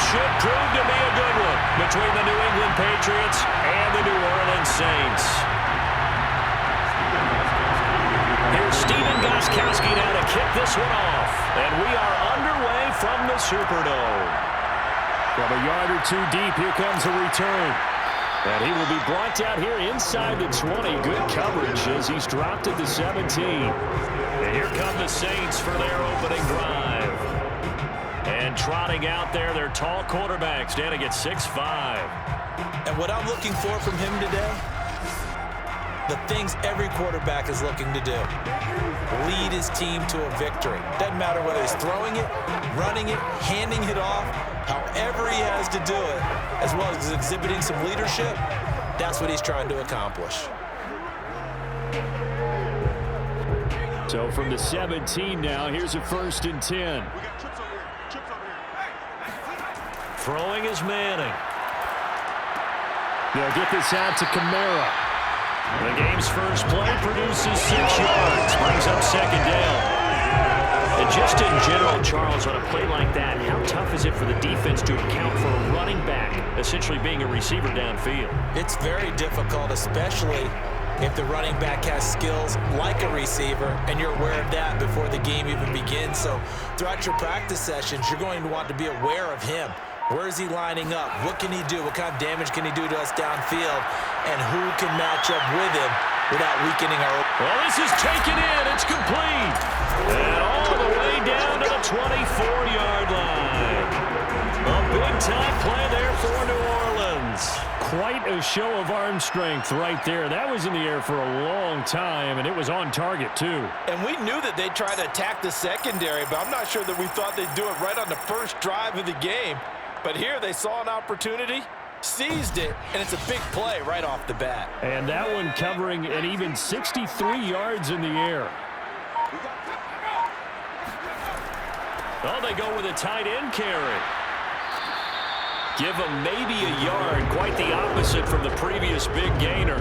should prove to be a good one between the New England Patriots and the New Orleans Saints. Here's Steven Gostkowski now to kick this one off. And we are underway from the Superdome. From a yard or two deep, here comes a return. And he will be brought down here inside the 20. Good coverage as he's dropped at the 17. And here come the Saints for their opening drive. And trotting out there, their tall quarterback standing at 6'5". And what I'm looking for from him today, the things every quarterback is looking to do. Lead his team to a victory. Doesn't matter whether he's throwing it, running it, handing it off, however he has to do it, as well as exhibiting some leadership, that's what he's trying to accomplish. So from the 17 now, here's a 1st and 10. Throwing is Manning. They'll get this out to Kamara. The game's first play produces 6 yards, brings up 2nd down. And just in general, Charles, on a play like that, how tough is it for the defense to account for a running back essentially being a receiver downfield? It's very difficult, especially if the running back has skills like a receiver, and you're aware of that before the game even begins. So throughout your practice sessions, you're going to want to be aware of him. Where is he lining up? What can he do? What kind of damage can he do to us downfield? And who can match up with him without weakening our... Well, this is taken in. It's complete. And all the way down to the 24-yard line. A big-time play there for New Orleans. Quite a show of arm strength right there. That was in the air for a long time, and it was on target, too. And we knew that they'd try to attack the secondary, but I'm not sure that we thought they'd do it right on the first drive of the game. But here they saw an opportunity, seized it, and it's a big play right off the bat. And that one covering an even 63 yards in the air. Oh, they go with a tight end carry. Give them maybe a yard, quite the opposite from the previous big gainer.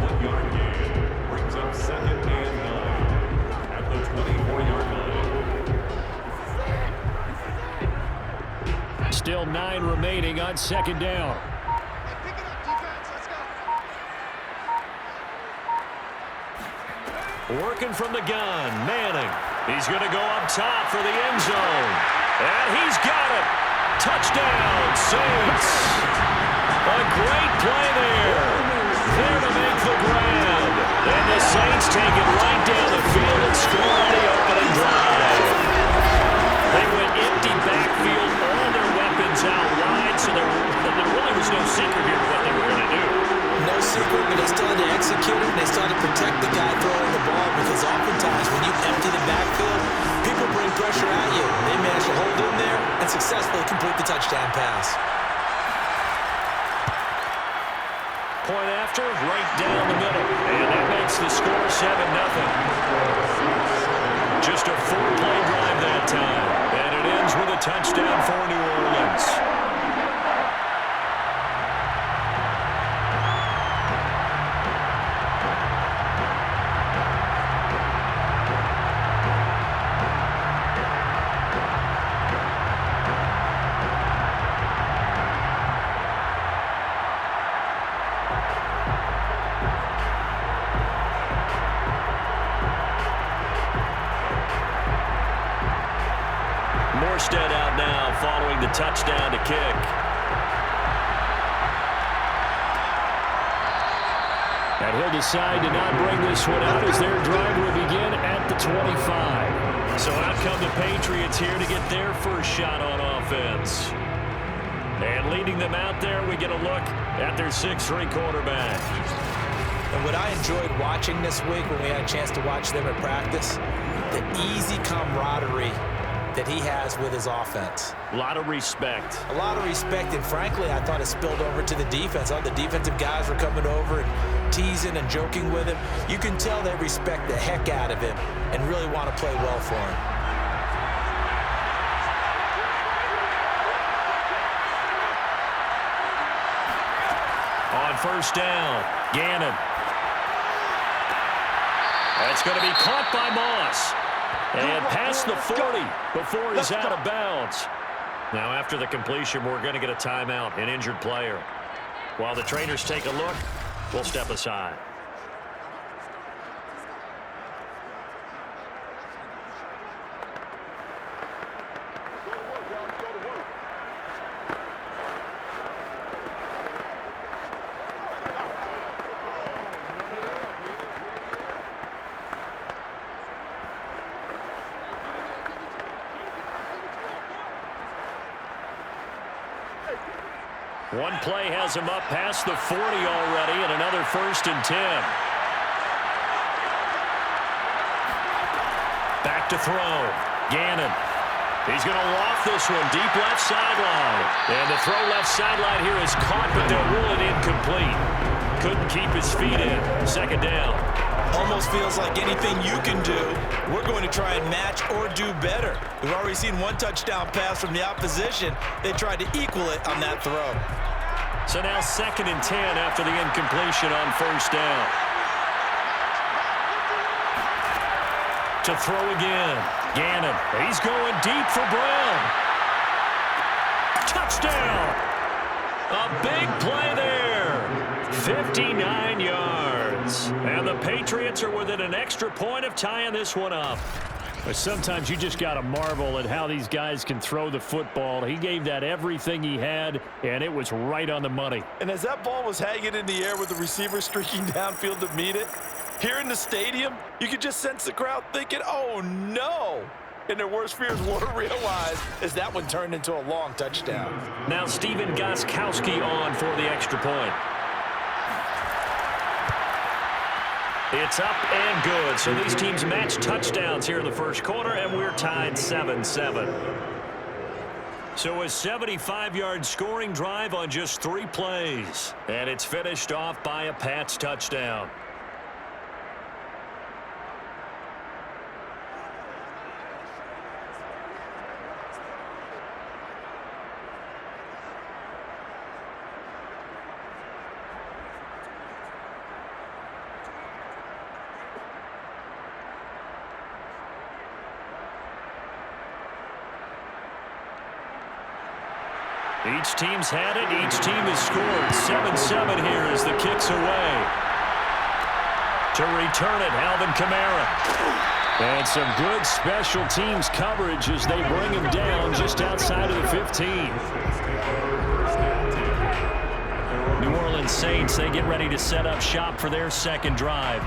1 yard gain brings up 2nd and 9 at the 24-yard line. Still 9 remaining on 2nd down. Working from the gun, Manning. He's going to go up top for the end zone. And he's got it. Touchdown, Saints. A great play there. There to make the grab. And the Saints take it right down the field and score on the opening drive. They went empty backfield, all their weapons out wide, so there really was no secret here to what they were going to do. No secret, but they still had to execute it, and they still had to protect the guy throwing the ball, because oftentimes when you empty the backfield, people bring pressure at you. They manage to hold in there and successfully complete the touchdown pass. Point after, right down the middle. And that makes the score 7-0. Just a 4-play drive that time. And it ends with a touchdown for New Orleans. Morstead out now following the touchdown to kick. And he'll decide to not bring this one out as their drive will begin at the 25. So out come the Patriots here to get their first shot on offense. And leading them out there, we get a look at their 6'3" quarterback. And what I enjoyed watching this week when we had a chance to watch them at practice, the easy camaraderie that he has with his offense. A lot of respect. A lot of respect, and frankly, I thought it spilled over to the defense. All the defensive guys were coming over and teasing and joking with him. You can tell they respect the heck out of him and really want to play well for him. On first down, Gannon. That's going to be caught by Moss. And past the 40 before he's out of bounds. Now after the completion, we're going to get a timeout, an injured player. While the trainers take a look, we'll step aside. One play has him up past the 40 already, and another 1st and 10. Back to throw. Gannon. He's going to loft this one deep left sideline. And the throw left sideline here is caught, but they'll rule it incomplete. Couldn't keep his feet in. 2nd down. Almost feels like anything you can do, we're going to try and match or do better. We've already seen one touchdown pass from the opposition. They tried to equal it on that throw. So now 2nd and 10 after the incompletion on 1st down. To throw again. Gannon. He's going deep for Brown. Touchdown. A big play there. 59 yards. And the Patriots are within an extra point of tying this one up. But sometimes you just got to marvel at how these guys can throw the football. He gave that everything he had, and it was right on the money. And as that ball was hanging in the air with the receiver streaking downfield to meet it, here in the stadium, you could just sense the crowd thinking, oh, no. And their worst fears were realized as that one turned into a long touchdown. Now Steven Gostkowski on for the extra point. It's up and good. So these teams match touchdowns here in the 1st quarter, and we're tied 7-7. So a 75-yard scoring drive on just 3 plays. And it's finished off by a Pats touchdown. Each team's had it. Each team has scored. 7-7 here as the kick's away. To return it, Alvin Kamara. And some good special teams coverage as they bring him down just outside of the 15. New Orleans Saints, they get ready to set up shop for their 2nd drive.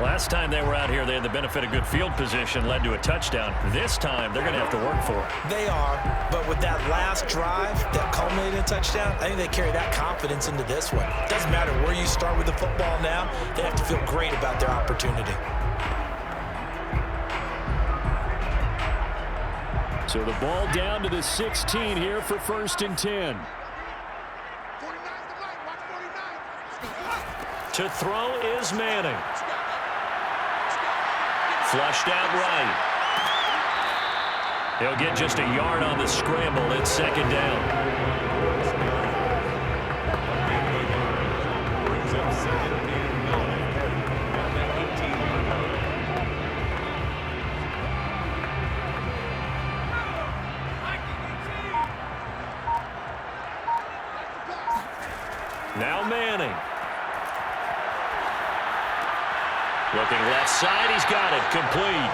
Last time they were out here, they had the benefit of good field position, led to a touchdown. This time, they're going to have to work for it. They are, but with that last drive that culminated in a touchdown, I think they carry that confidence into this one. It doesn't matter where you start with the football now, they have to feel great about their opportunity. So the ball down to the 16 here for 1st and 10. To throw is Manning. Flushed out right. He'll get just a yard on the scramble. It's 2nd down. Brings up 2nd and 9 at the 18-yard line. Now Manning. Looking left side, he's got it, complete.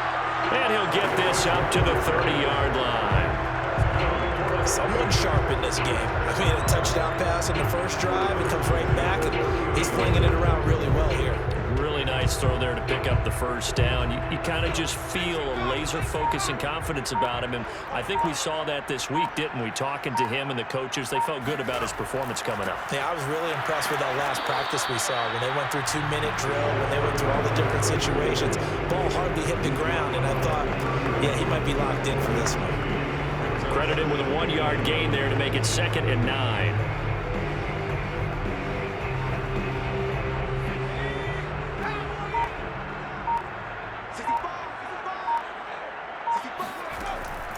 And he'll get this up to the 30-yard line. Someone sharp in this game. I mean, a touchdown pass in the 1st drive, and comes right back, and he's flinging it around really well here. Really nice throw there to pick up the 1st down. You kind of just feel a laser focus and confidence about him, and I think we saw that this week, didn't we? Talking to him and the coaches, they felt good about his performance coming up. Yeah, I was really impressed with that last practice we saw when they went through 2-minute drill, when they went through all the different situations. Ball hardly hit the ground, and I thought, yeah, he might be locked in for this one. Credit him with a 1-yard gain there to make it 2nd and 9.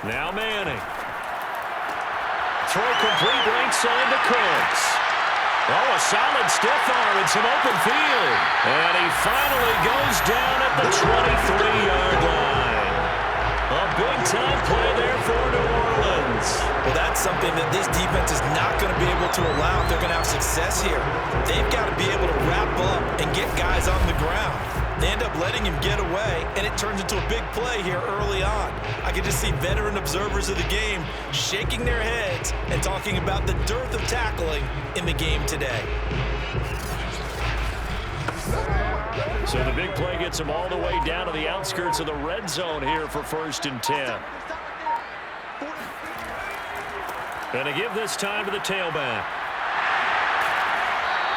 Now Manning. Throw complete right side to Cooks. Oh, a solid stiff arm and some open field. And he finally goes down at the 23-yard line. A big-time play there for New Orleans. Well, that That's something that this defense is not going to be able to allow if they're going to have success here. They've got to be able to wrap up and get guys on the ground. They end up letting him get away, and it turns into a big play here early on. I can just see veteran observers of the game shaking their heads and talking about the dearth of tackling in the game today. So the big play gets him all the way down to the outskirts of the red zone here for 1st and 10. Going to give this time to the tailback.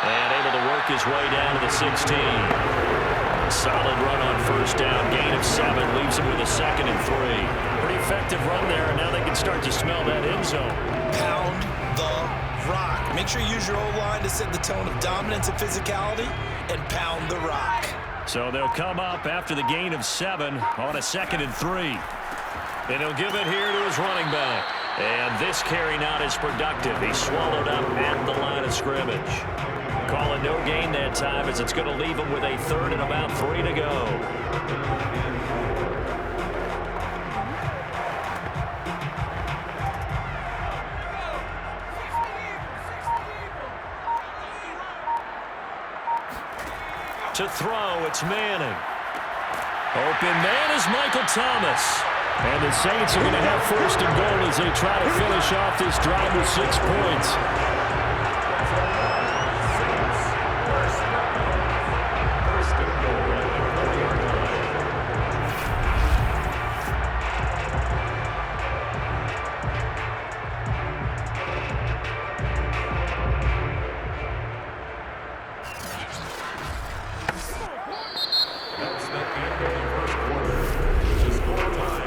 And able to work his way down to the 16. Solid run on 1st down. Gain of 7. Leaves him with a 2nd and 3. Pretty effective run there, and now they can start to smell that end zone. Pound the rock. Make sure you use your O-line to set the tone of dominance and physicality, and pound the rock. So they'll come up after the gain of 7 on a 2nd and 3. And he'll give it here to his running back. And this carry not as productive. He swallowed up at the line of scrimmage. Calling no gain that time as it's going to leave him with a 3rd and about 3 to go. To throw, it's Manning. Open man is Michael Thomas. And the Saints are going to have 1st and goal as they try to finish off this drive with 6 points.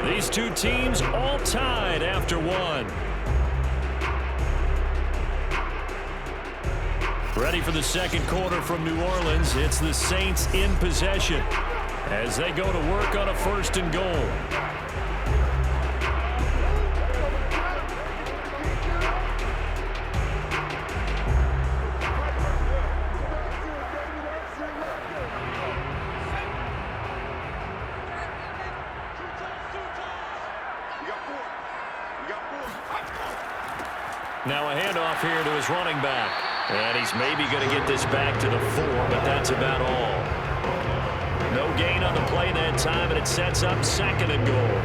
These two teams all tied after 1. Ready for the 2nd quarter from New Orleans. It's the Saints in possession as they go to work on a 1st and goal. Now a handoff here to his running back. And he's maybe going to get this back to the 4, but that's about all. No gain on the play that time, and it sets up 2nd and goal.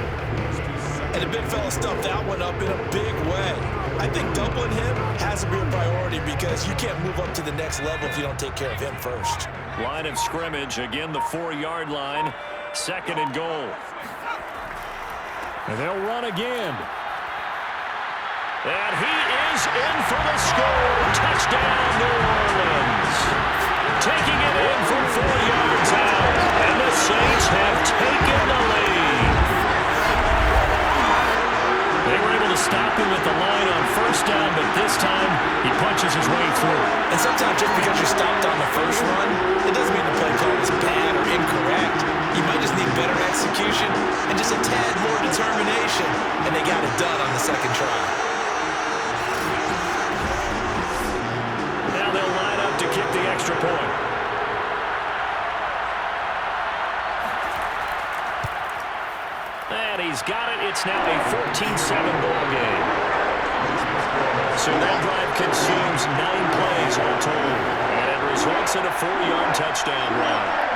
And the big fella stuffed that one up in a big way. I think doubling him has to be a priority because you can't move up to the next level if you don't take care of him first. Line of scrimmage, again the 4-yard line, 2nd and goal. And they'll run again. And he is in for the score. Touchdown, New Orleans. Taking it in from 4 yards out. And the Saints have taken the lead. They were able to stop him at the line on 1st down, but this time he punches his way through. And sometimes just because you're stopped on the first run, it doesn't mean the play call is bad or incorrect. You might just need better execution and just a tad more determination. And they got it done on the 2nd try. To kick the extra point. And he's got it. It's now a 14-7 ball game. So that drive consumes 9 plays all told. And it results in a 4-yard touchdown run.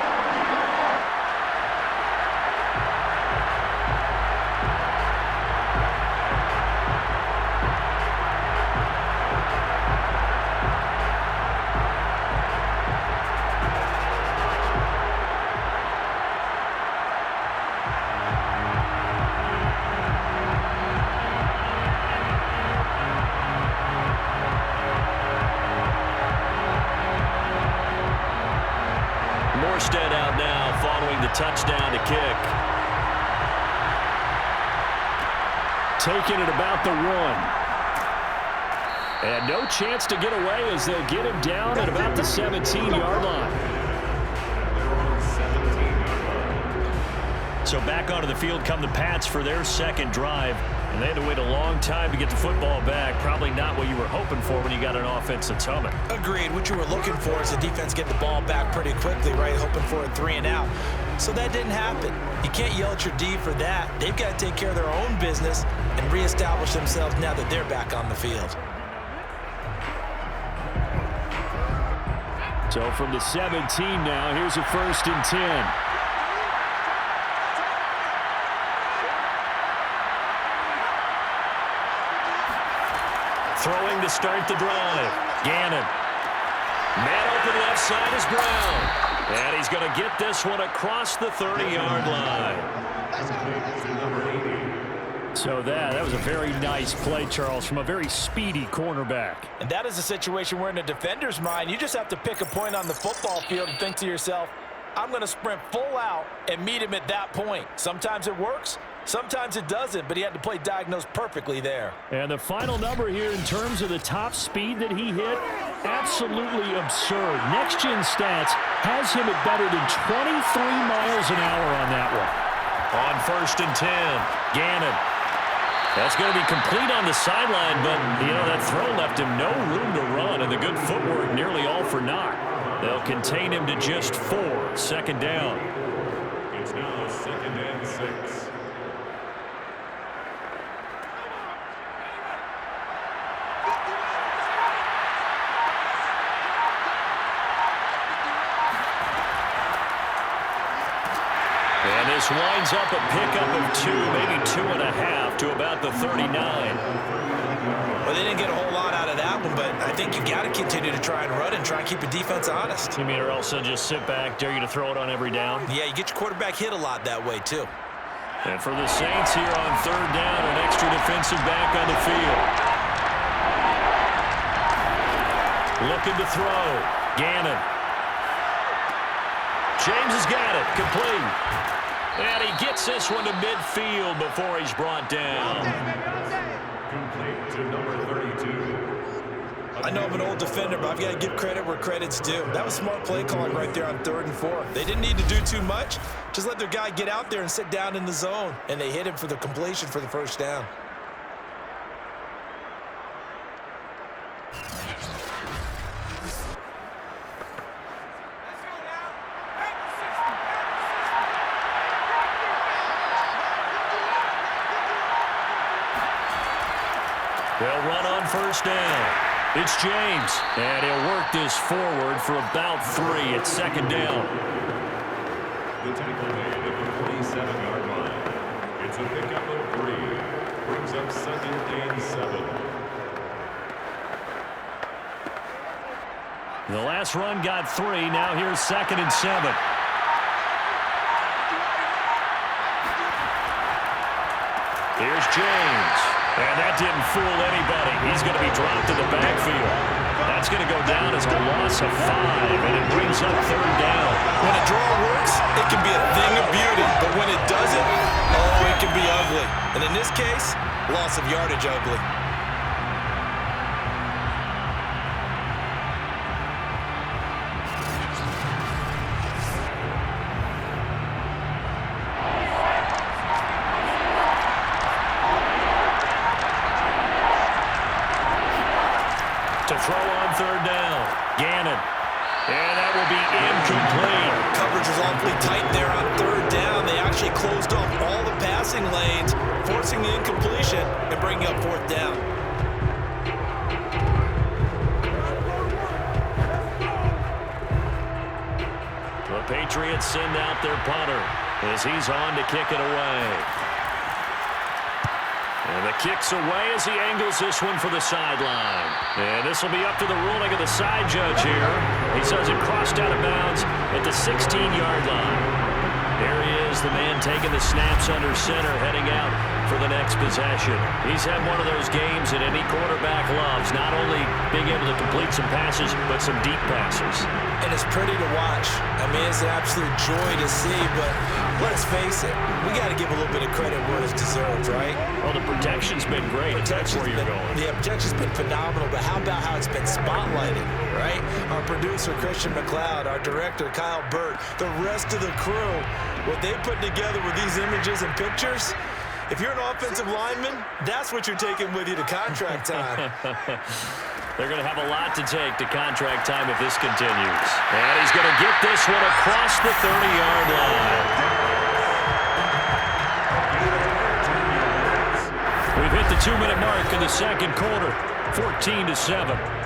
Out now following the touchdown to kick. Taking it about the 1. And no chance to get away as they'll get him down at about the 17-yard line. So back onto the field come the Pats for their 2nd drive. And they had to wait a long time to get the football back. Probably not what you were hoping for when you got an offense that's humming. Agreed. What you were looking for is the defense get the ball back pretty quickly, right? Hoping for a 3 and out. So that didn't happen. You can't yell at your D for that. They've got to take care of their own business and reestablish themselves now that they're back on the field. So from the 17 now, here's a 1st and 10. Throwing to start the drive. Gannon. Man open left side is Brown. And he's going to get this one across the 30-yard line. So that was a very nice play, Charles, from a very speedy cornerback. And that is a situation where in a defender's mind, you just have to pick a point on the football field and think to yourself, I'm going to sprint full out and meet him at that point. Sometimes it works. Sometimes it doesn't, but he had to play diagnosed perfectly there. And the final number here in terms of the top speed that he hit, absolutely absurd. Next Gen Stats has him at better than 23 miles an hour on that one. On 1st and 10, Gannon. That's going to be complete on the sideline, but, you know, that throw left him no room to run, and the good footwork nearly all for naught. They'll contain him to just 4, 2nd down. It's now 2nd and 6. And this winds up a pickup of 2, maybe 2.5 to about the 39. Well, they didn't get a whole lot out of that one, but I think you got to continue to try and run and try and keep the defense honest. You mean, or else they'll just sit back, dare you to throw it on every down? Yeah, you get your quarterback hit a lot that way, too. And for the Saints here on 3rd down, an extra defensive back on the field. Looking to throw. Gannon. James has got it. Complete. And he gets this one to midfield before he's brought down. Complete to number 32. I know I'm an old defender, but I've got to give credit where credit's due. That was smart play calling right there on 3rd and 4. They didn't need to do too much. Just let their guy get out there and sit down in the zone. And they hit him for the completion for the 1st down. They'll run on 1st down. It's James, and he'll work this forward for about 3 at 2nd down. The tackle made at the 47-yard line. It's a pickup of 3. Brings up 2nd and 7. The last run got 3. Now here's 2nd and 7. Here's James. And that didn't fool anybody. He's going to be dropped in the backfield. That's going to go down as a loss of 5, and it brings up 3rd down. When a draw works, it can be a thing of beauty. But when it doesn't, oh, it can be ugly. And in this case, loss of yardage ugly. To throw on 3rd down. Gannon. And that will be incomplete. Coverage was awfully tight there on 3rd down. They actually closed off all the passing lanes, forcing the incompletion and bringing up 4th down. The Patriots send out their punter as he's on to kick it away. And the kick's away as he angles this one for the sideline. And this will be up to the ruling of the side judge here. He says it crossed out of bounds at the 16-yard line. There he is, the man taking the snaps under center, heading out for the next possession. He's had one of those games that any quarterback loves, not only being able to complete some passes, but some deep passes. And it's pretty to watch. I mean, it's an absolute joy to see, but let's face it, we got to give a little bit of credit where it's deserved, right? Well, the protection's been great. That's where you're going. The protection's been phenomenal, but how about how it's been spotlighted, right? Our producer, Christian McLeod, our director, Kyle Burt, the rest of the crew, what they put together with these images and pictures, If you're an offensive lineman, that's what you're taking with you to contract time. They're going to have a lot to take to contract time if this continues. And he's going to get this one across the 30-yard line. We've hit the 2-minute mark in the second quarter, 14-7.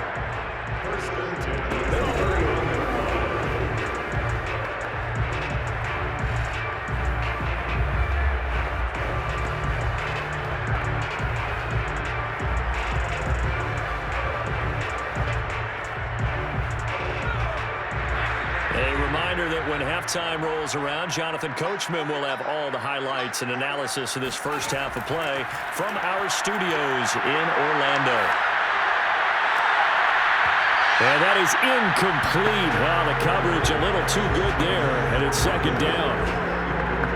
That when halftime rolls around, Jonathan Coachman will have all the highlights and analysis of this first half of play from our studios in Orlando. And that is incomplete. Wow, the coverage a little too good there, and it's second down.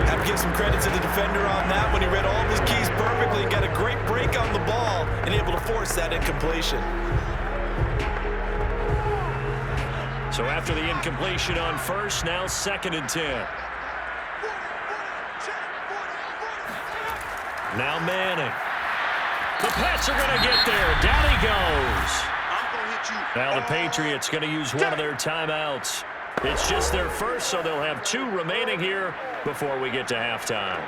Have to give some credit to the defender on that when he read all of his keys perfectly and got a great break on the ball and able to force that incompletion. So after the incompletion on first, now 2nd and 10. Now Manning. The Pats are going to get there. Down he goes. Now the Patriots going to use one of their timeouts. It's just their first, so they'll have 2 remaining here before we get to halftime.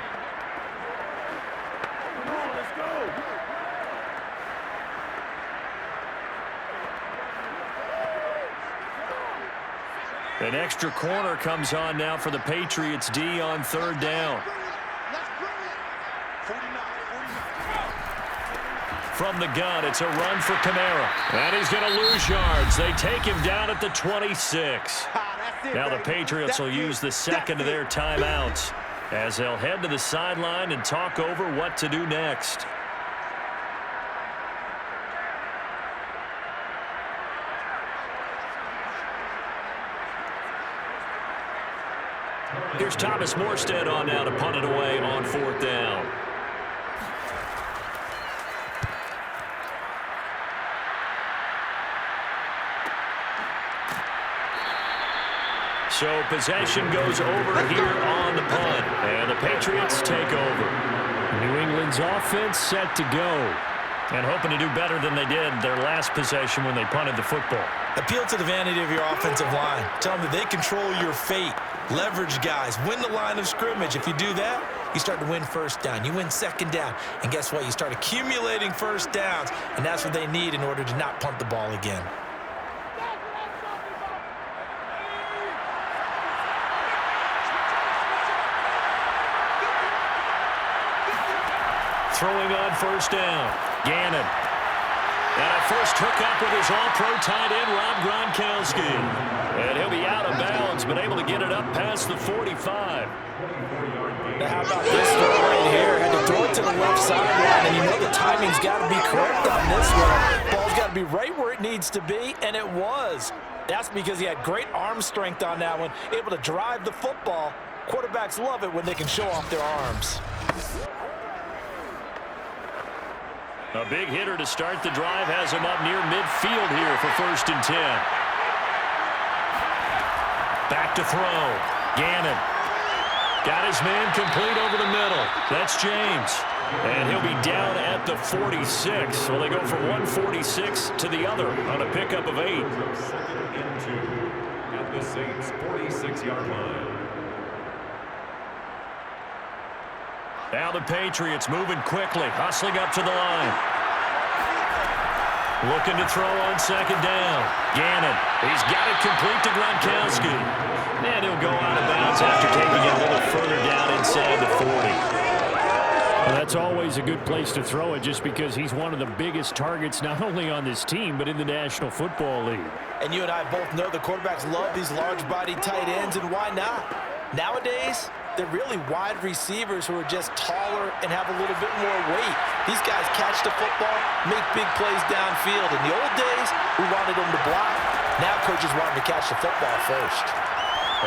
An extra corner comes on now for the Patriots D on 3rd down. From the gun, it's a run for Kamara. And he's going to lose yards. They take him down at the 26. Now the Patriots will use the second of their timeouts as they'll head to the sideline and talk over what to do next. Here's Thomas Morstead on now to punt it away on 4th down. So possession goes over here on the punt, and the Patriots take over. New England's offense set to go, and hoping to do better than they did their last possession when they punted the football. Appeal to the vanity of your offensive line. Tell them that they control your fate. Leverage guys. Win the line of scrimmage. If you do that, you start to win first down. You win second down. And guess what? You start accumulating first downs. And that's what they need in order to not punt the ball again. Throwing on first down. Gannon. And a first hookup with his all-pro tight end, Rob Gronkowski. And he'll be out of bounds, but able to get it up past the 45. Now how about this throw right here? Had to throw it to the left sideline, and you know the timing's got to be correct on this one. Ball's got to be right where it needs to be, and it was. That's because he had great arm strength on that one, able to drive the football. Quarterbacks love it when they can show off their arms. A big hitter to start the drive has him up near midfield here for 1st and 10. Back to throw. Gannon. Got his man complete over the middle. That's James. And he'll be down at the 46. So they go from 146 to the other on a pickup of 8. 2nd and 2 at the Saints' 46-yard line. Now the Patriots moving quickly, hustling up to the line. Looking to throw on 2nd down. Gannon, he's got it complete to Gronkowski. And he'll go out of bounds after taking it a little further down inside the 40. Well, that's always a good place to throw it just because he's one of the biggest targets not only on this team but in the National Football League. And you and I both know the quarterbacks love these large-body tight ends, and why not? Nowadays, they're really wide receivers who are just taller and have a little bit more weight. These guys catch the football, make big plays downfield. In the old days, we wanted them to block. Now coaches want them to catch the football first.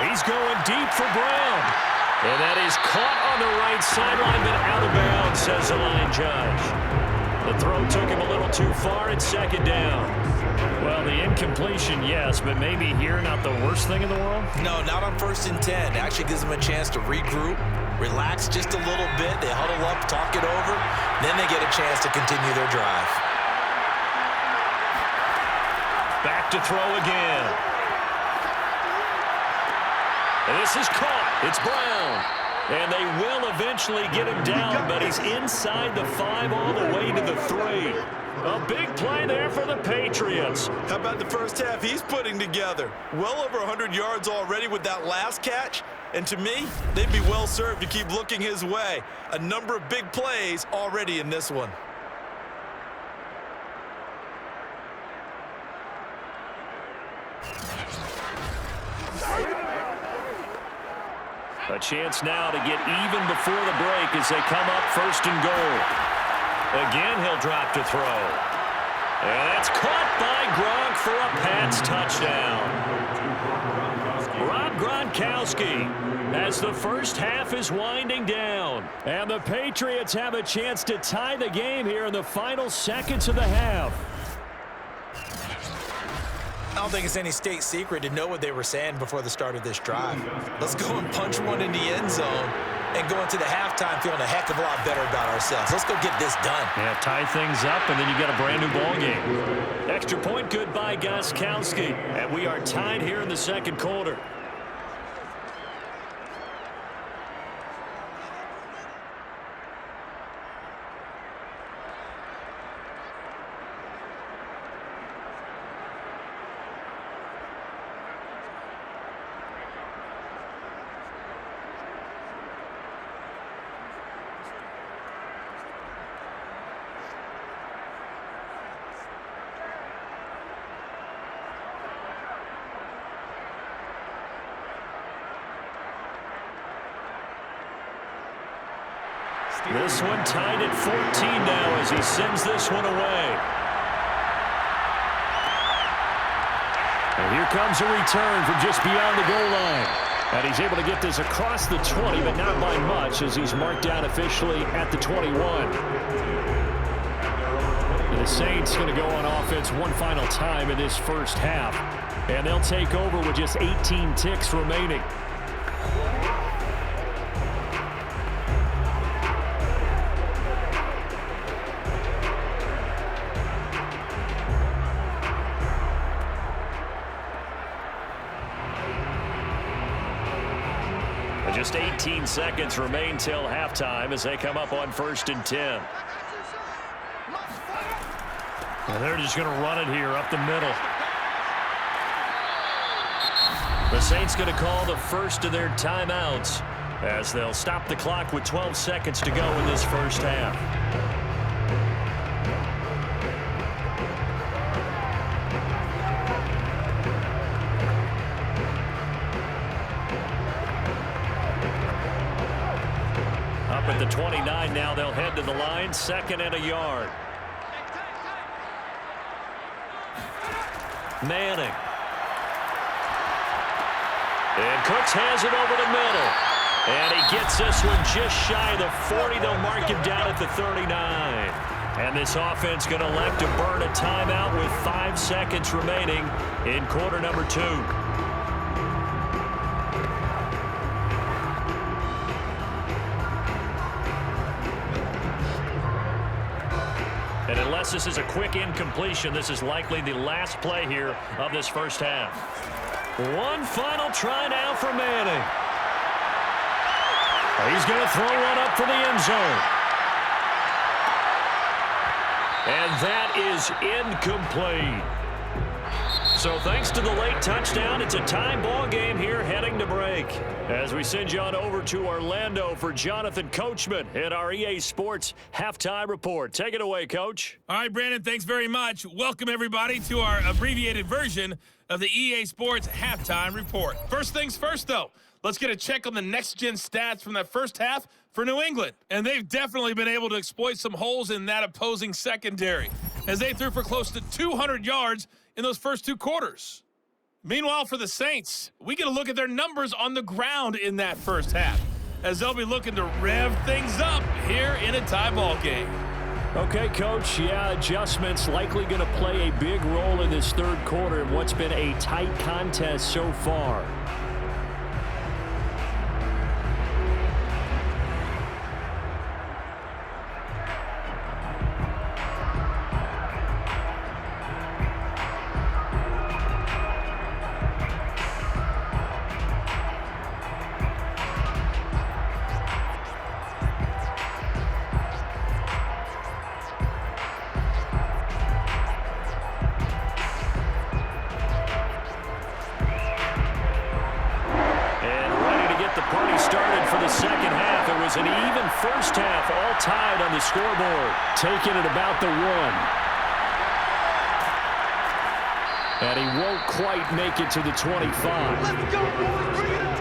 He's going deep for Brown. And that is caught on the right sideline, but out of bounds, says the line judge. The throw took him a little too far. It's 2nd down. Well, the incompletion, yes, but maybe here not the worst thing in the world? No, not on 1st and 10. It actually gives them a chance to regroup, relax just a little bit. They huddle up, talk it over. Then they get a chance to continue their drive. Back to throw again. And this is caught. It's Brown. And they will eventually get him down, but he's inside the 5 all the way to the 3. A big play there for the Patriots. How about the first half he's putting together? Well over 100 yards already with that last catch. And to me, they'd be well served to keep looking his way. A number of big plays already in this one. A chance now to get even before the break as they come up 1st and goal. Again, he'll drop to throw. And that's caught by Gronk for a Pats touchdown. Rob Gronkowski as the first half is winding down. And the Patriots have a chance to tie the game here in the final seconds of the half. I don't think it's any state secret to know what they were saying before the start of this drive. Let's go and punch one in the end zone and go into the halftime feeling a heck of a lot better about ourselves. Let's go get this done. Yeah, tie things up, and then you got a brand new ball game. Extra point good by Gronkowski. And we are tied here in the second quarter. This one tied at 14 now as he sends this one away. And here comes a return from just beyond the goal line. And he's able to get this across the 20, but not by much as he's marked down officially at the 21. And the Saints going to go on offense one final time in this first half. And they'll take over with just 18 ticks remaining. Just 18 seconds remain till halftime as they come up on 1st and 10. And they're just going to run it here up the middle. The Saints going to call the first of their timeouts as they'll stop the clock with 12 seconds to go in this first half. At the 29 now, they'll head to the line, 2nd and a yard. Manning. And Cooks has it over the middle. And he gets this one just shy of the 40. They'll mark him down at the 39. And this offense going to elect to burn a timeout with 5 seconds remaining in quarter number 2. And unless this is a quick incompletion, this is likely the last play here of this first half. One final try now for Manning. He's going to throw one up for the end zone. And that is incomplete. So thanks to the late touchdown, it's a tie ball game here heading to break. As we send you on over to Orlando for Jonathan Coachman in our EA Sports Halftime Report. Take it away, Coach. All right, Brandon, thanks very much. Welcome, everybody, to our abbreviated version of the EA Sports Halftime Report. First things first, though, let's get a check on the next-gen stats from that first half for New England. And they've definitely been able to exploit some holes in that opposing secondary as they threw for close to 200 yards in those first 2 quarters. Meanwhile, for the Saints, we get a look at their numbers on the ground in that first half as they'll be looking to rev things up here in a tie ball game. Okay, Coach, yeah, adjustments likely going to play a big role in this third quarter in what's been a tight contest so far. was an even first half, all tied on the scoreboard. Taking it about the 1. And he won't quite make it to the 25. Let's go, boys. Bring it up.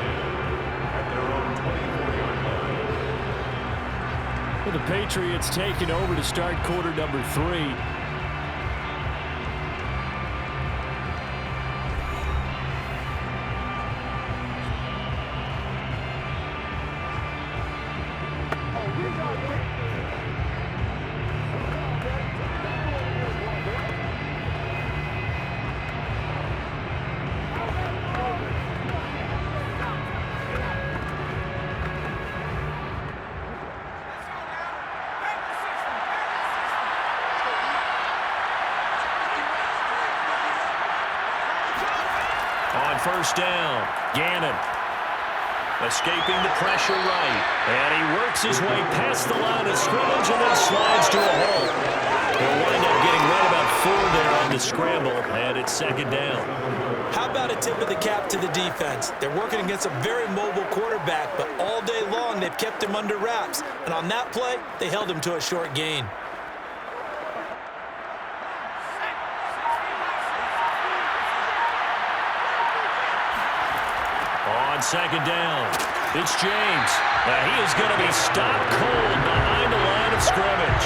At their own 24-yard line. Well, the Patriots taking over to start quarter number 3. First down, Gannon escaping the pressure right, and he works his way past the line of scrimmage and then slides to a hole. He'll wind up getting right about 4 there on the scramble, and it's second down. How about a tip of the cap to the defense? They're working against a very mobile quarterback, but all day long they've kept him under wraps, and on that play, they held him to a short gain. On second down, it's James. Now he is going to be stopped cold behind the line of scrimmage.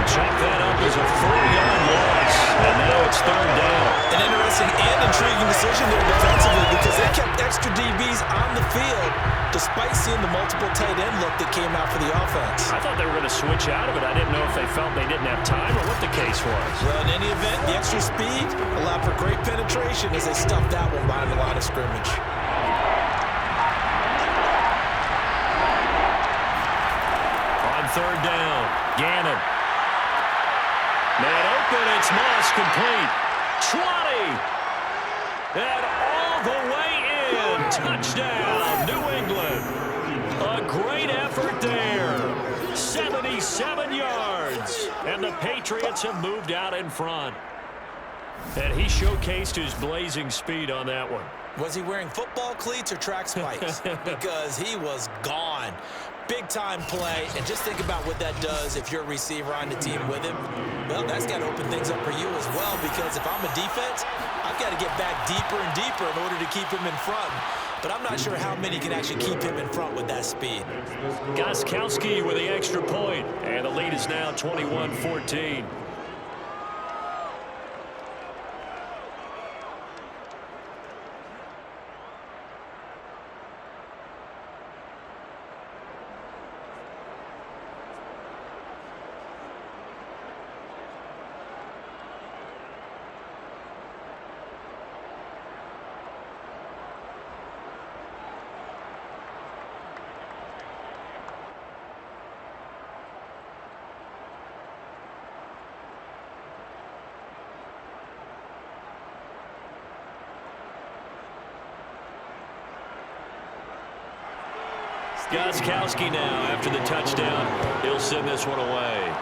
Chalk that up as a 4-yard loss, and now it's third down. An interesting and intriguing decision there defensively because they kept extra DBs on the field despite seeing the multiple tight end look that came out for the offense. I thought they were going to switch out of it. I didn't know if they felt they didn't have time or what the case was. Well, in any event, the extra speed allowed for great penetration as they stuffed that one behind the line of scrimmage. Third down, Gannon. Man open, it's Moss, complete. 20. And all the way in. Touchdown, New England. A great effort there. 77 yards. And the Patriots have moved out in front. And he showcased his blazing speed on that one. Was he wearing football cleats or track spikes? Because he was gone. Big-time play, and just think about what that does if you're a receiver on the team with him. Well, that's got to open things up for you as well, because if I'm a defense, I've got to get back deeper and deeper in order to keep him in front. But I'm not sure how many can actually keep him in front with that speed. Gostkowski with the extra point, and the lead is now 21-14. Gostkowski now after the touchdown. He'll send this one away.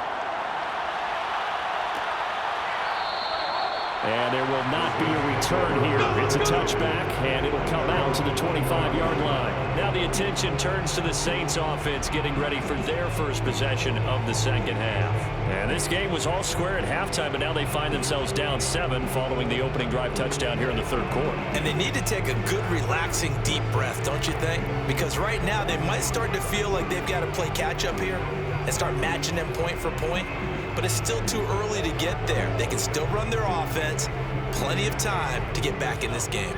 And there will not be a return here. It's a touchback, and it'll come out to the 25-yard line. Now the attention turns to the Saints offense getting ready for their first possession of the second half. And this game was all square at halftime, but now they find themselves down 7 following the opening drive touchdown here in the third quarter. And they need to take a good, relaxing, deep breath, don't you think? Because right now they might start to feel like they've got to play catch-up here and start matching them point for point. But it's still too early to get there. They can still run their offense. Plenty of time to get back in this game.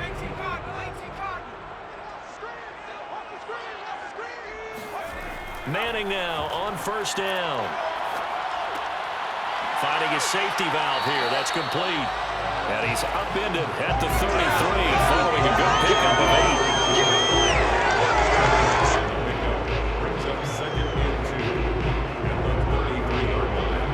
Manning now on first down. Finding his safety valve here. That's complete. And he's upended at the 33 following a good pickup of 8. Brings up second and 2 at the 33-yard line.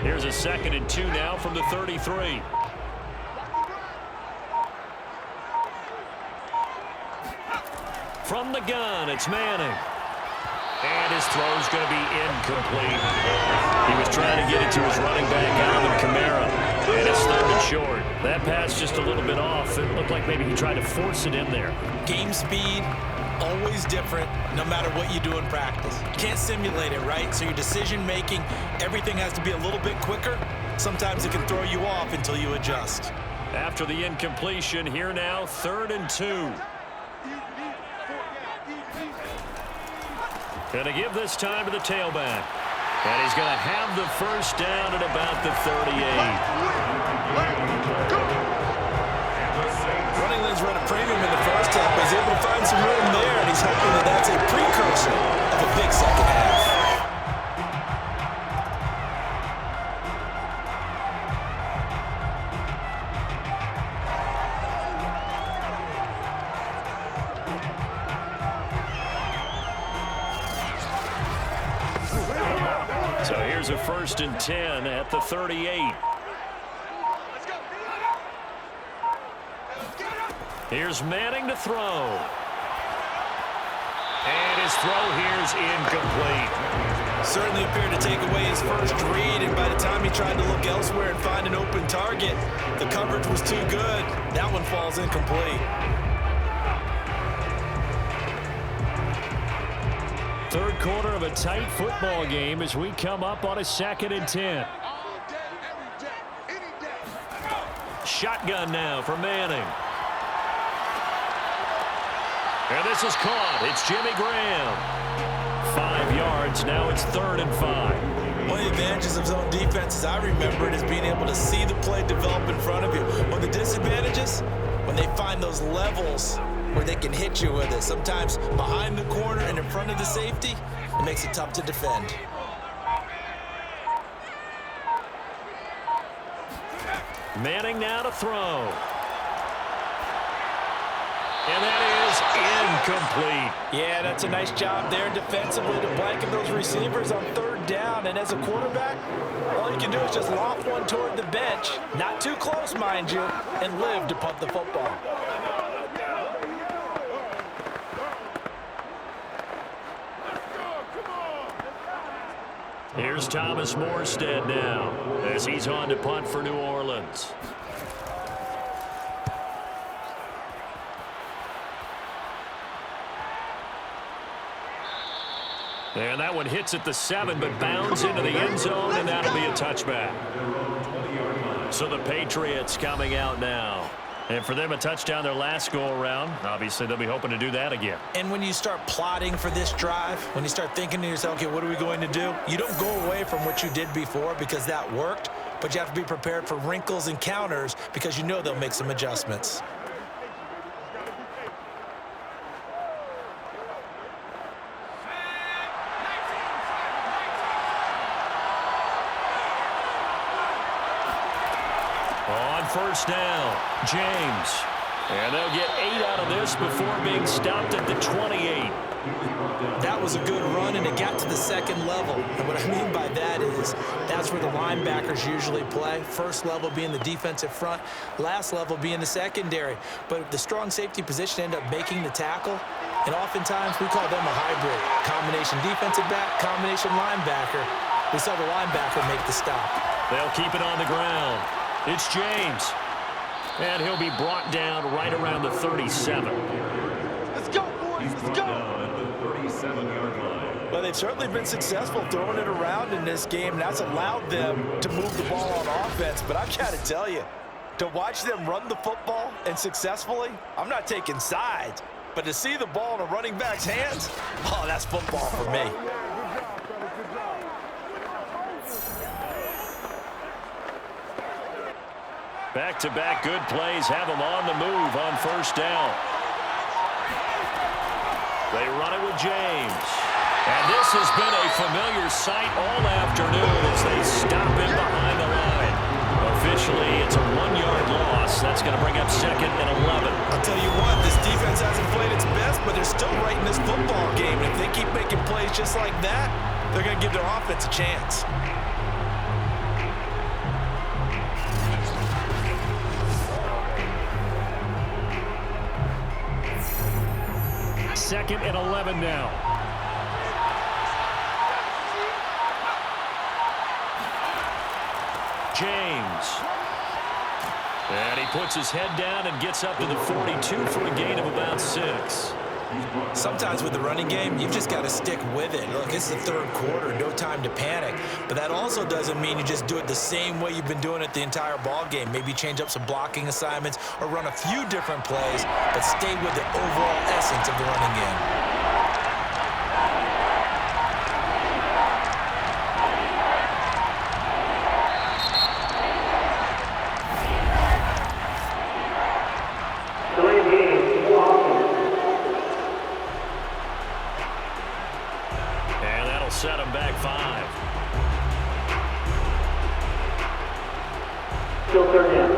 Here's a second and 2 now from the 33. From the gun, it's Manning. And his throw's going to be incomplete. He was trying to get it to his running back, Alvin Kamara. And it's third And short. That pass just a little bit off. It looked like maybe he tried to force it in there. Game speed, always different, no matter what you do in practice. You can't simulate it, right? So your decision-making, everything has to be a little bit quicker. Sometimes it can throw you off until you adjust. After the incompletion, here now, 3rd and 2. Gonna give this time to the tailback. And he's going to have the first down at about the 38. Running lanes run a premium in the first half, but he's able to find some room there, and he's hoping that that's a precursor of a big second half. So here's a 1st and 10 at the 38. Here's Manning to throw. And his throw here's incomplete. Certainly appeared to take away his first read, and by the time he tried to look elsewhere and find an open target, the coverage was too good. That one falls incomplete. 3rd quarter of a tight football game as we come up on a 2nd and 10. Shotgun now for Manning. And this is caught. It's Jimmy Graham. 5 yards. Now it's 3rd and 5. One of the advantages of zone defense, as I remember it, is being able to see the play develop in front of you. One of the disadvantages, when they find those levels where they can hit you with it. Sometimes behind the corner and in front of the safety, it makes it tough to defend. Manning now to throw. And that is incomplete. Yeah, that's a nice job there defensively to blanket those receivers on 3rd down. And as a quarterback, all you can do is just loft one toward the bench, not too close, mind you, and live to punt the football. Here's Thomas Morstead now as he's on to punt for New Orleans. And that one hits at the 7, but bounds into the end zone, and that'll be a touchback. So the Patriots coming out now. And for them, a touchdown their last go-around. Obviously, they'll be hoping to do that again. And when you start plotting for this drive, when you start thinking to yourself, okay, what are we going to do? You don't go away from what you did before because that worked, but you have to be prepared for wrinkles and counters because you know they'll make some adjustments. On 1st down, James. And they'll get 8 out of this before being stopped at the 28. That was a good run, and it got to the 2nd level. And what I mean by that is that's where the linebackers usually play. First level being the defensive front, last level being the secondary. But the strong safety position ended up making the tackle, and oftentimes we call them a hybrid. Combination defensive back, combination linebacker. We saw the linebacker make the stop. They'll keep it on the ground. It's James. And he'll be brought down right around the 37. Let's go, boys. Let's go. At the 37-yard line. Well, they've certainly been successful throwing it around in this game, and that's allowed them to move the ball on offense. But I've got to tell you, to watch them run the football and successfully, I'm not taking sides, but to see the ball in a running back's hands, oh, that's football for me. Back-to-back good plays have them on the move on 1st down. They run it with James. And this has been a familiar sight all afternoon as they stop him behind the line. Officially, it's a 1-yard loss. That's going to bring up 2nd and 11. I'll tell you what, this defense hasn't played its best, but they're still right in this football game. And if they keep making plays just like that, they're going to give their offense a chance. 2nd and 11 now. James. And he puts his head down and gets up to the 42 for a gain of about 6. Sometimes with the running game, you've just got to stick with it. Look, it's the third quarter, no time to panic. But that also doesn't mean you just do it the same way you've been doing it the entire ball game. Maybe change up some blocking assignments or run a few different plays, but stay with the overall essence of the running game. Set him back 5. Still third down.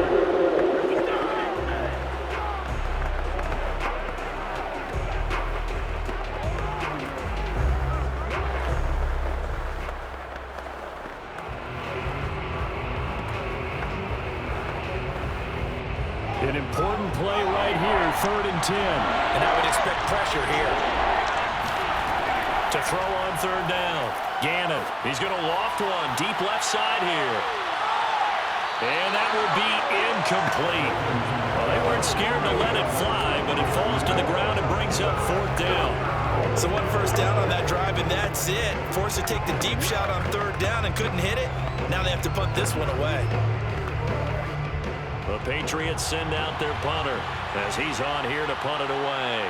An important play right here, 3rd and 10. And I would expect pressure here. To throw on 3rd down. Gannon, he's going to loft one deep left side here. And that will be incomplete. Well, they weren't scared to let it fly, but it falls to the ground and brings up 4th down. So 1 first down on that drive, and that's it. Forced to take the deep shot on 3rd down and couldn't hit it. Now they have to punt this one away. The Patriots send out their punter as he's on here to punt it away.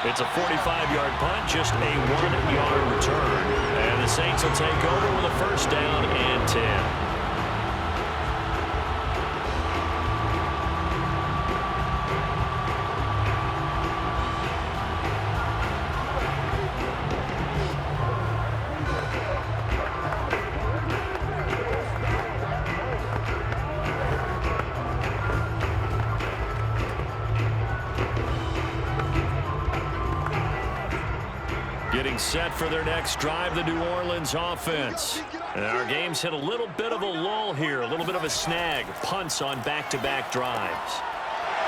It's a 45-yard punt, just a 1-yard return. And the Saints will take over with a first down and 10. Getting set for their next drive, the New Orleans offense. And our game's hit a little bit of a lull here, a little bit of a snag. Punts on back-to-back drives.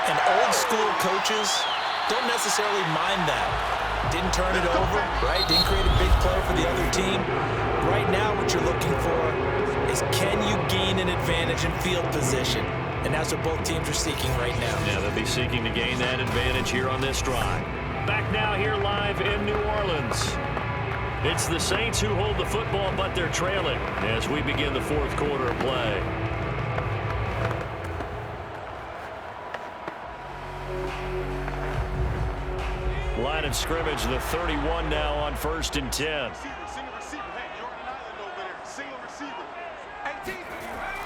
And old-school coaches don't necessarily mind that. Didn't turn it over, right? Didn't create a big play for the other team. Right now, what you're looking for is can you gain an advantage in field position? And that's what both teams are seeking right now. Yeah, they'll be seeking to gain that advantage here on this drive. Back now here live in New Orleans. It's the Saints who hold the football, but they're trailing as we begin the 4th quarter of play. Line of scrimmage, the 31 now on 1st and 10.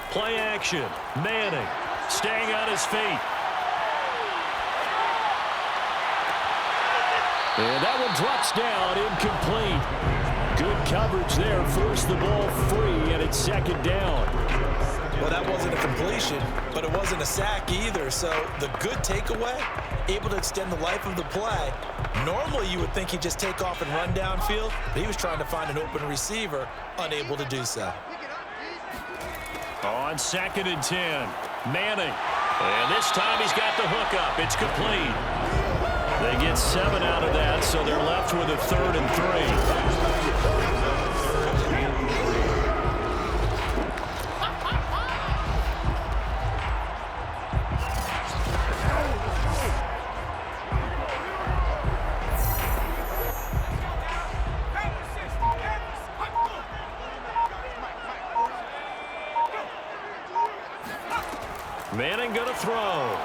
Play action. Manning staying on his feet. And that one drops down, incomplete. Good coverage there, forced the ball free, and it's 2nd down. Well, that wasn't a completion, but it wasn't a sack either. So the good takeaway, able to extend the life of the play. Normally, you would think he'd just take off and run downfield, but he was trying to find an open receiver, unable to do so. On 2nd and 10, Manning. And this time he's got the hook up. It's complete. They get 7 out of that, so they're left with a 3rd and 3. Manning going to throw.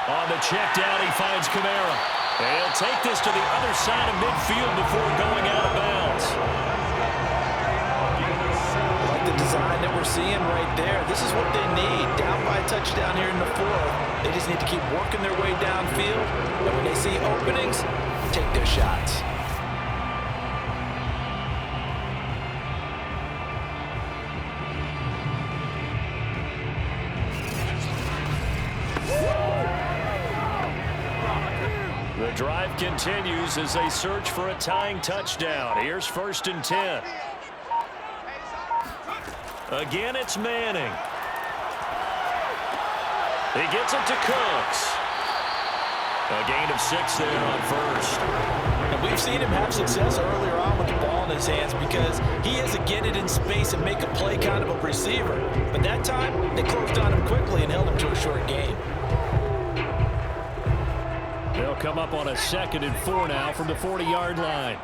On the check down, he finds Kamara. And he'll take this to the other side of midfield before going out of bounds. Like the design that we're seeing right there, this is what they need. Down by a touchdown here in the 4th. They just need to keep working their way downfield. And when they see openings, take their shots. The drive continues as they search for a tying touchdown. Here's 1st and 10. Again, it's Manning. He gets it to Cooks. A gain of 6 there on 1st. And we've seen him have success earlier on with the ball in his hands because he is a get it in space and make a play kind of a receiver. But that time, they closed on him quickly and held him to a short gain. They'll come up on a 2nd and 4 now from the 40-yard line.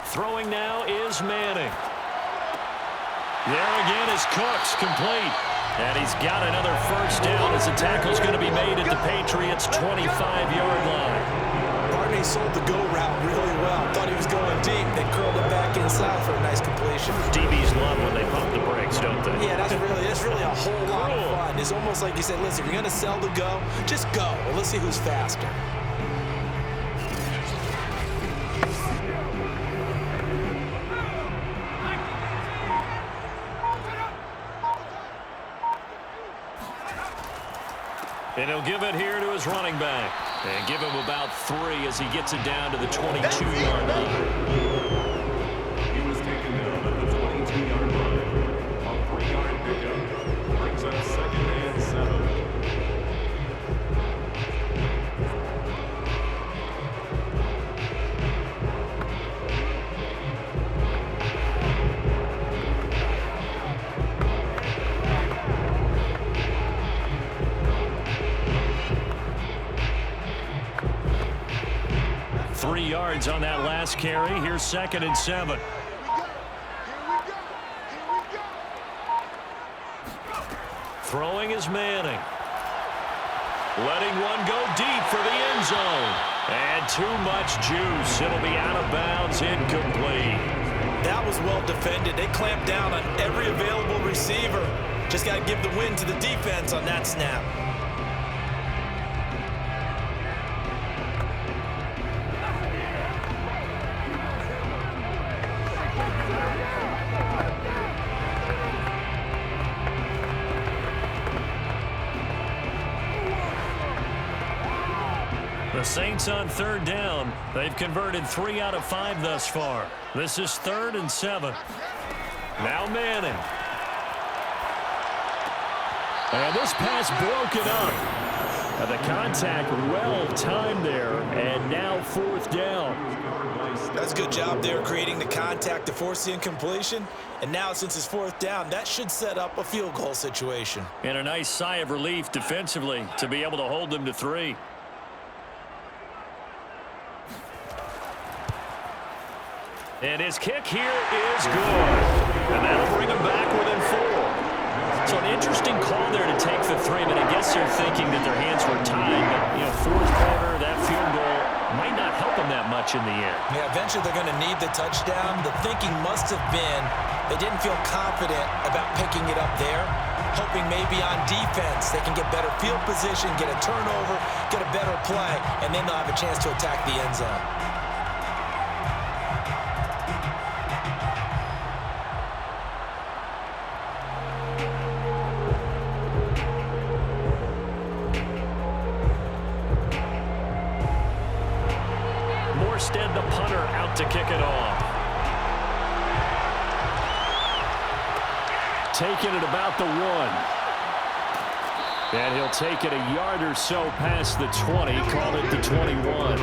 Throwing now is Manning. There again is Cooks, complete. And he's got another first down as the tackle's going to be made at the Patriots' 25-yard line. Barney sold the go route really well. Thought he was going deep. They curled it back inside for a nice completion. DBs love when they pump the brakes, don't they? Yeah, that's really a whole lot of fun. It's almost like you said, listen, if you're going to sell the go, just go. Well, let's see who's faster. And he'll give it here to his running back. And give him about 3 as he gets it down to the 22-yard line. He was taken down at the 22-yard line. A 3-yard pickup brings up 2nd and 7. Yards on that last carry. Here's 2nd and 7. Throwing is Manning. Letting one go deep for the end zone. And too much juice. It'll be out of bounds, incomplete. That was well defended. They clamped down on every available receiver. Just got to give the win to the defense on that snap. The Saints on 3rd down. They've converted 3 out of 5 thus far. This is 3rd and 7. Now Manning. And this pass broken up. And the contact well timed there. And now 4th down. That's a good job there creating the contact to force the incompletion. And now since it's 4th down, that should set up a field goal situation. And a nice sigh of relief defensively to be able to hold them to 3. And his kick here is good. And that'll bring him back within 4. So an interesting call there to take the 3. But I guess they're thinking that their hands were tied. But, 4th quarter, that field goal might not help them that much in the end. Yeah, eventually they're going to need the touchdown. The thinking must have been they didn't feel confident about picking it up there, hoping maybe on defense they can get better field position, get a turnover, get a better play, and then they'll have a chance to attack the end zone. Instead, the punter out to kick it off. Taking it about the 1. And he'll take it a yard or so past the 20. Call it the 21.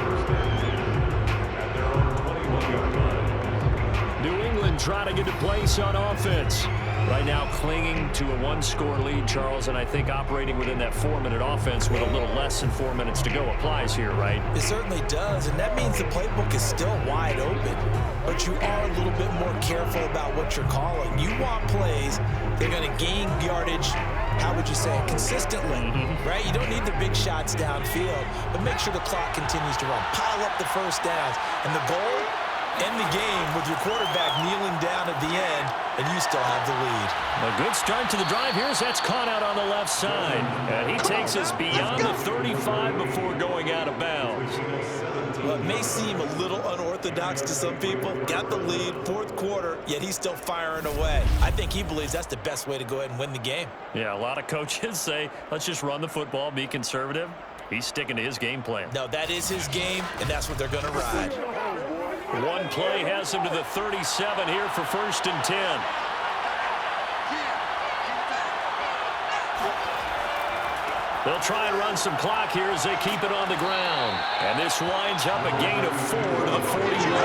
At their own 21-yard line. New England trying to get a place on offense. Right now clinging to a 1-score lead, Charles, and I think operating within that 4-minute offense with a little less than 4 minutes to go applies here, right? It certainly does, and that means the playbook is still wide open. But you are a little bit more careful about what you're calling. You want plays that are going to gain yardage, how would you say it, consistently, right? You don't need the big shots downfield, but make sure the clock continues to run. Pile up the first downs, and the goal, end the game with your quarterback kneeling down at the end, and you still have the lead. A good start to the drive here as that's caught out on the left side. And he takes us beyond the 35 before going out of bounds. Well, it may seem a little unorthodox to some people. Got the lead, 4th quarter, yet he's still firing away. I think he believes that's the best way to go ahead and win the game. Yeah, a lot of coaches say, let's just run the football, be conservative. He's sticking to his game plan. No, that is his game, and that's what they're going to ride. One play has him to the 37 here for 1st and 10. They'll try and run some clock here as they keep it on the ground. And this winds up a gain of 4 to the 41. All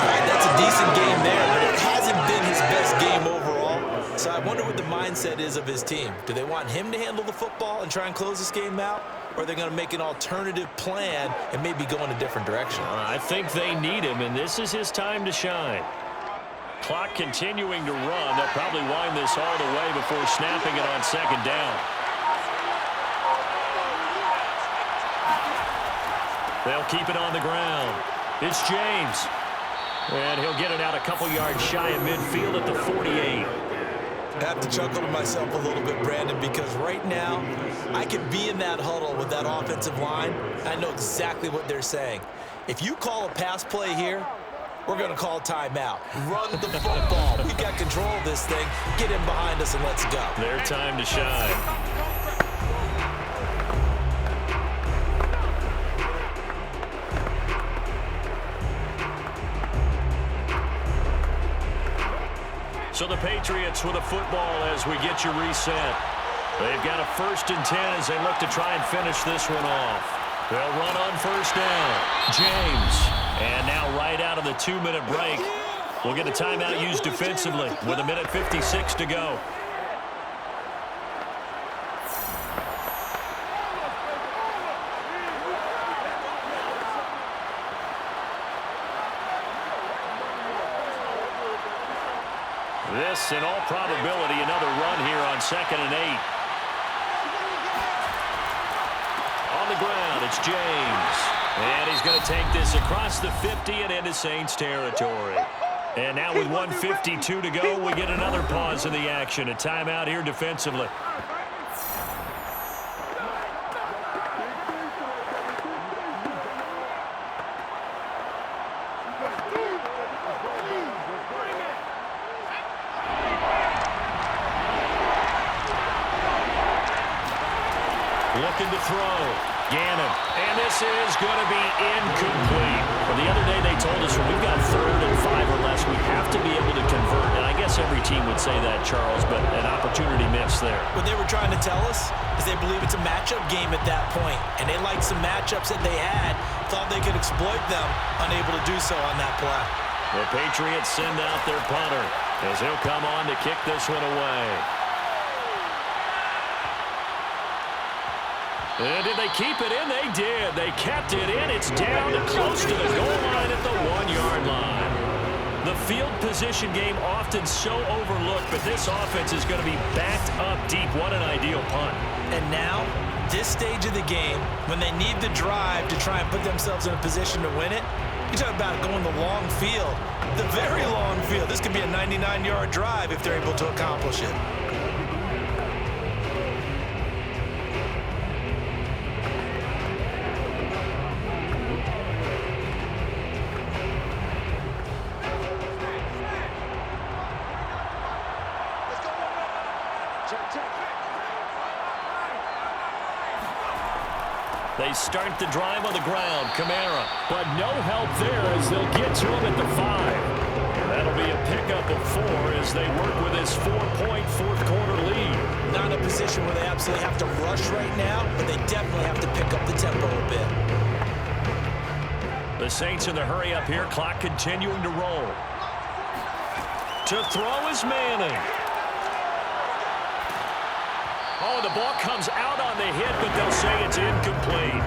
right, that's a decent game there, but it hasn't been his best game overall. So I wonder what the mindset is of his team. Do they want him to handle the football and try and close this game out? Or are they going to make an alternative plan and maybe go in a different direction? I think they need him, and this is his time to shine. Clock continuing to run. They'll probably wind this all the way before snapping it on second down. They'll keep it on the ground. It's James. And he'll get it out a couple yards shy of midfield at the 48. I have to chuckle to myself a little bit, Brandon, because right now I could be in that huddle with that offensive line. I know exactly what they're saying. If you call a pass play here, we're going to call timeout. Run the football. We've got control of this thing. Get in behind us and let's go. Their time to shine. So the Patriots with a football as we get you reset. They've got a 1st and 10 as they look to try and finish this one off. They'll run on 1st down. James. And now right out of the 2-minute break, we'll get a timeout used defensively with 1:56 to go. This, in all probability, another run here on 2nd and 8. On the ground, it's James. And he's going to take this across the 50 and into Saints territory. And now with 1:52 to go, we get another pause in the action. A timeout here defensively. Looking to throw. Gannon. And this is going to be incomplete. Well, the other day they told us when we've got 3rd and 5 or less, we have to be able to convert. And I guess every team would say that, Charles, but an opportunity missed there. What they were trying to tell us is they believe it's a matchup game at that point. And they liked some matchups that they had, thought they could exploit them, unable to do so on that play. The Patriots send out their punter as he'll come on to kick this one away. And did they keep it in? They did. They kept it in. It's down close to the goal line at the 1-yard line. The field position game often so overlooked, but this offense is going to be backed up deep. What an ideal punt. And now, this stage of the game, when they need the drive to try and put themselves in a position to win it, you talk about going the long field, the very long field. This could be a 99-yard drive if they're able to accomplish it. They start the drive on the ground. Kamara. But no help there as they'll get to him at the 5. That'll be a pickup of 4 as they work with this 4-point fourth-quarter lead. Not in a position where they absolutely have to rush right now, but they definitely have to pick up the tempo a bit. The Saints in the hurry up here. Clock continuing to roll. To throw is Manning. Oh, the ball comes out on the hit, but they'll say it's incomplete.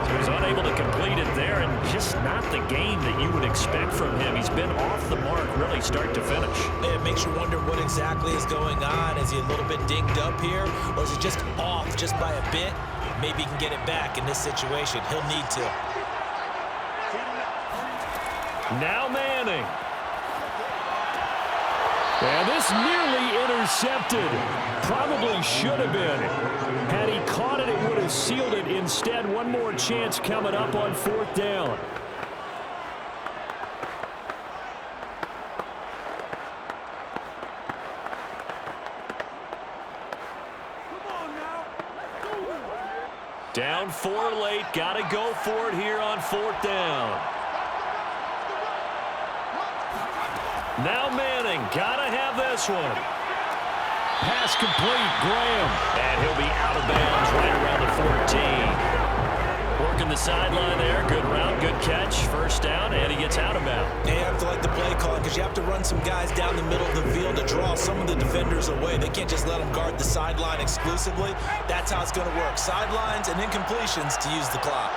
So he's unable to complete it there, and just not the game that you would expect from him. He's been off the mark really start to finish. It makes you wonder what exactly is going on. Is he a little bit dinged up here, or is it just off just by a bit? Maybe he can get it back in this situation. He'll need to. Now Manning. And this nearly intercepted. Probably should have been. Had he caught it, it would have sealed it. Instead, one more chance coming up on 4th down. Down 4 late. Got to go for it here on 4th down. Now Manning, gotta have this one. Pass complete. Graham. And he'll be out of bounds right around the 14. Working the sideline there. Good route, good catch. First down, and he gets out of bounds. And you have to like the play call because you have to run some guys down the middle of the field to draw some of the defenders away. They can't just let them guard the sideline exclusively. That's how it's going to work. Sidelines and incompletions to use the clock.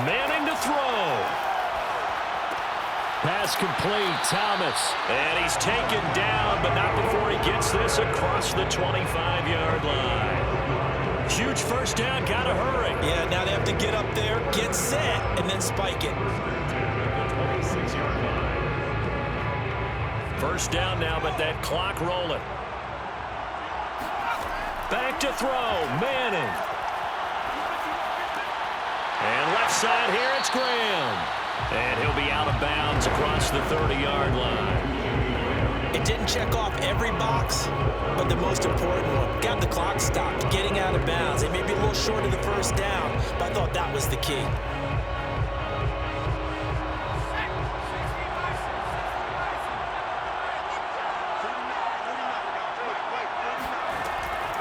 Manning to throw. Pass complete. Thomas. And he's taken down, but not before he gets this across the 25-yard line. Huge first down, gotta hurry. Yeah, now they have to get up there, get set, and then spike it. First down now, but that clock rolling. Back to throw, Manning. And left side here, it's Graham. And he'll be out of bounds across the 30-yard line. It didn't check off every box, but the most important one. Got the clock stopped, getting out of bounds. It may be a little short of the first down, but I thought that was the key.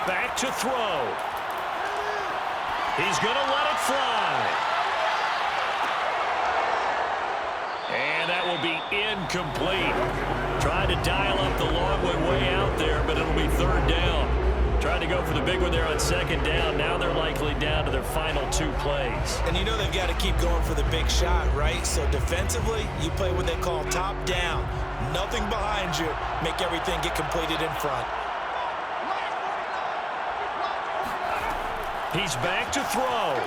Back to throw. He's going to let it fly. And that will be incomplete. Tried to dial up the long way out there, but it'll be third down. Tried to go for the big one there on second down. Now they're likely down to their final 2 plays. And you know they've got to keep going for the big shot, right? So defensively, you play what they call top down. Nothing behind you. Make everything get completed in front. He's back to throw.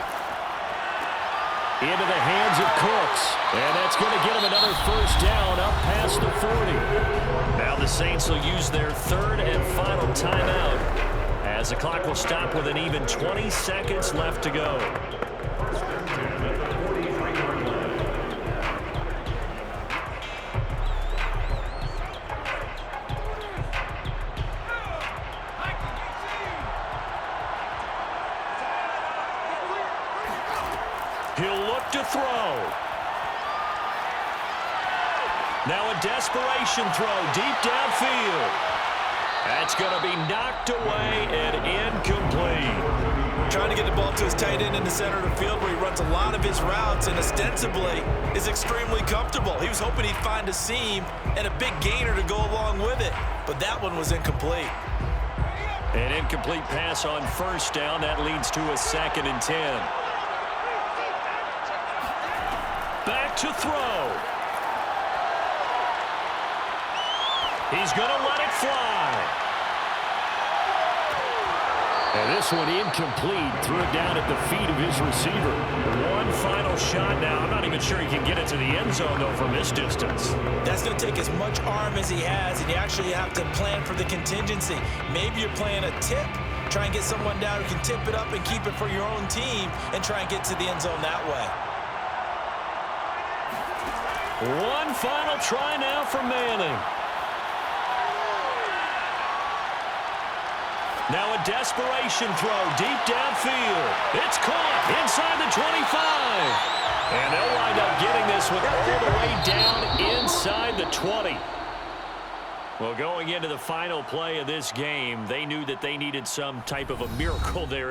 Into the hands of Cooks. And that's going to get him another first down up past the 40. Now the Saints will use their third and final timeout as the clock will stop with an even 20 seconds left to go. He'll look to throw. Now a desperation throw deep downfield. That's going to be knocked away and incomplete. Trying to get the ball to his tight end in the center of the field where he runs a lot of his routes and ostensibly is extremely comfortable. He was hoping he'd find a seam and a big gainer to go along with it, but that one was incomplete. An incomplete pass on first down. That leads to a 2nd and 10. Back to throw. He's going to let it fly. And this one incomplete. Threw it down at the feet of his receiver. One final shot now. I'm not even sure he can get it to the end zone, though, from this distance. That's going to take as much arm as he has, and you actually have to plan for the contingency. Maybe you're playing a tip. Try and get someone down who can tip it up and keep it for your own team and try and get to the end zone that way. One final try now for Manning. Now a desperation throw deep downfield. It's caught inside the 25. And they'll wind up getting this one all the way down inside the 20. Well, going into the final play of this game, they knew that they needed some type of a miracle there.